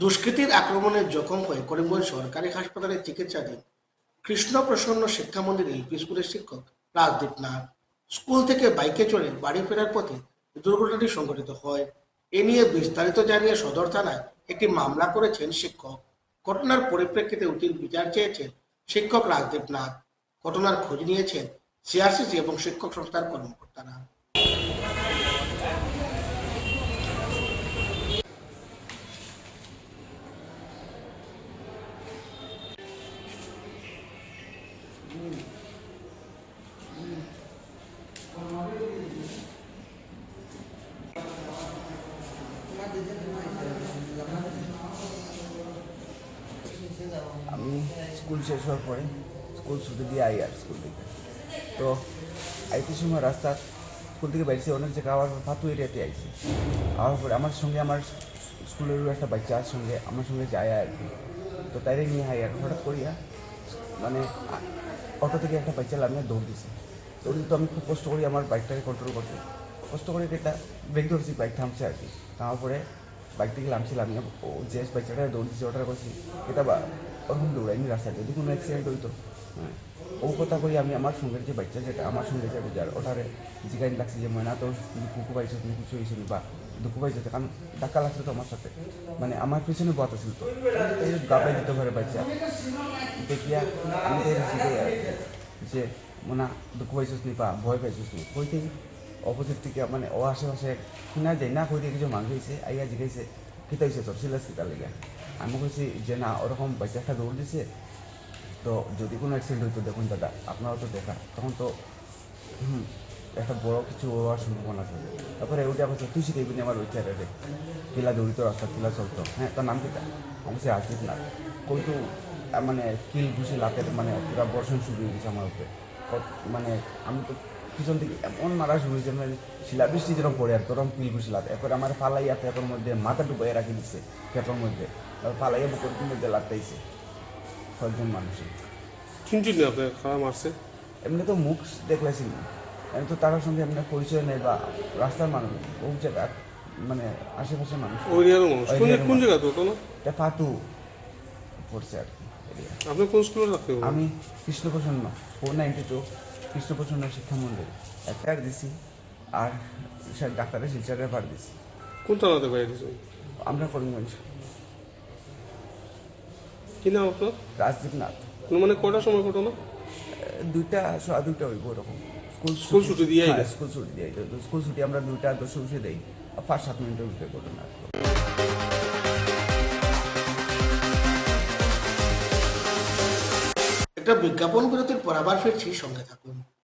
দুষ্কৃতীর আক্রমণে জখম হয়ে করিমগঞ্জ সরকারি হাসপাতালে চিকিৎসাধীন কৃষ্ণপ্রসন্ন শিক্ষা মন্দির এলপি স্কুলের শিক্ষক রাজদীপ নাথ স্কুল থেকে বাইকে চড়ে বাড়ি ফেরার পথে দুর্ঘটনাটি সংঘটিত হয়। এ নিয়ে বিস্তারিত জানিয়ে সদর থানায় একটি মামলা করেছেন শিক্ষক। ঘটনার পরিপ্রেক্ষিতে উচিত বিচার চেয়েছেন শিক্ষক রাজদীপ নাথ। ঘটনার খোঁজ নিয়েছেন সিআরসিসি এবং শিক্ষক সংস্থার কর্মকর্তারা। আমি স্কুল শেষ হওয়ার পরে স্কুল ছুটি দিয়ে আই আর স্কুল থেকে তো আইতে সময় রাস্তা স্কুল থেকে বাইরেছে অনেক জায়গা আবার ফাতু এরিয়াতে আইছে। আওয়ার পরে আমার সঙ্গে আমার স্কুলেরও একটা বাচ্চার সঙ্গে আমার সঙ্গে যায় আর কি। তো তাইরে নিয়ে হাই আর হঠাৎ করিয়া মানে অটো থেকে একটা বাচ্চা নামিয়ে দৌড় দিছে। দৌড় দিতে আমি খুব কষ্ট করি আমার বাইকটাকে কন্ট্রোল করছি, কষ্ট করে এটা ব্রেক ধরছি, বাইক থামছে আর কি। তারপরে বাইক থেকে নামছিলাম আমি, ও যে বাচ্চাটা দৌড় দিচ্ছে ওটার করছি এটা বা ওরকম দৌড়াইনি রাস্তায়, যদি কোনো অ্যাক্সিডেন্ট হইতো হ্যাঁ ও কথা কই আমি আমার সঙ্গের যে বাচ্চা যেটা আমার সঙ্গে যাবে যার ওটারে জিগাইন লাগছে যে ময়না তো কুকু পাইছো তুমি কিছু হয়েছিল বা দুঃখ পাইছো, কারণ ধাক্কা লাগছে তো আমার সাথে, মানে আমার পিছনে বত ছিল তো গাবাই দিতে পারে বাচ্চা দেখিয়া আমি জিগাই আর কি যে মনা দুঃখ পাইছিস নি বা ভয় পাইছিস নি কইতেই অপোজিট থেকে মানে ও আশেপাশে শুনা যায় না কইতে কিছু মানুষ হয়েছে আইয়া জিগাইছে কিতা হয়েছে তোর সিলাস কিতা লেগে। আমি কইছি যে না ওরকম বাচ্চা একটা দৌড় দিছে, তো যদি কোনো অ্যাক্সিডেন্ট হইতো দেখুন দাদা আপনারাও তো দেখা তখন তো একটা বড় কিছু হওয়ার সম্ভাবনা আছে। তারপরে ওইটা বলছে তুই শিখাইবি আমার ওই চ্যাটারে কিলা দৌড়িত রাস্তা কিলা চলতো, হ্যাঁ তোর নাম কিতা অবশ্যই আসিস না কিন্তু মানে কিল ঘুষি লাতের মানে পুরা বর্ষণ শুরু হয়ে গেছে আমার উপরে। মানে আমি তো পিছন থেকে এমন মারা শুরু হয়েছে মানে শিলাবৃষ্টি যেরকম পড়ে আর ওরকম কিল ঘুষি লাতে, এরপরে আমার ফালাইয়া পেপার মধ্যে মাথা ডুবাইয়া রাখি দিচ্ছে পেপার মধ্যে, ফালাইয়া বুকের মধ্যে লাগাইছে কয়েকজন মানুষের। শুনছি না আপনার খারাপ মারছে। এমনি তো মুখ দেখলেছি না, এমনি তো তার সঙ্গে এমনি পরিচয় নেই বা রাস্তার মানুষ ও জায়গা মানে আশেপাশের মানুষ ওই এরিয়ারও মানুষ কোন জায়গা তো ওটা না এটা ফাতু পড়ছে আর কি area। আপনি কোন স্কুলে রাখতে হবে? আমি কৃষ্ণপ্রসন্ন 492 কৃষ্ণপ্রসন্ন শিক্ষা মন্দির একটা দিছি আর ডাক্তারের শিলচারের পার দিছি। কোন থানাতে বাইরে দিয়েছে? আমরা করিমগঞ্জ। কি নাম আপনার? রাজদীপ নাথ। মানে কটার সময় ঘটনা? 2টা হইব ওরকম। স্কুল ছুটি দিয়ে হ্যাঁ, স্কুল ছুটি দিয়ে স্কুল ছুটি আমরা 2:10 দেই 5-7 মিনিটের ভিতরে ঘটনা। একটা বিজ্ঞাপন বিরতির পর আবার ফিরছি, সঙ্গে থাকুন।